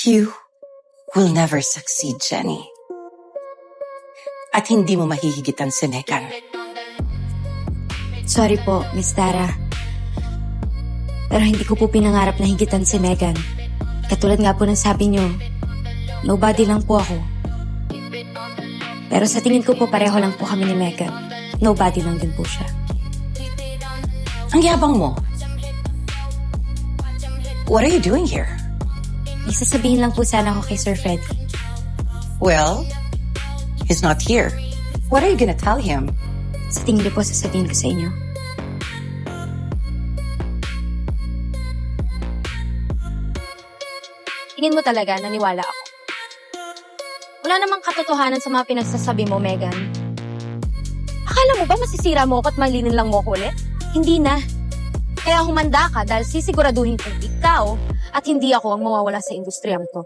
You will never succeed, Jenny. At hindi mo mahihigitan si Megan. Sorry po, Miss Tara. Pero hindi ko po pinangarap na higitan si Megan. Katulad nga po ng sabi niyo, nobody lang po ako. Pero sa tingin ko po pareho lang po kami ni Megan. Nobody lang din po siya. Ang yabang mo. What are you doing here? May sasabihin lang po sana ako kay Sir Freddy. Well, he's not here. What are you gonna tell him? Sa tingin niyo po sasabihin ko sa inyo. Tingin mo talaga, naniwala ako. Wala namang katotohanan sa mga pinagsasabi mo, Megan. Akala mo ba masisira mo ako at malinin lang mo ako ulit? Hindi na. Kaya humanda ka dahil sisiguraduhin kong ikaw at hindi ako ang mawawala sa industriyang to.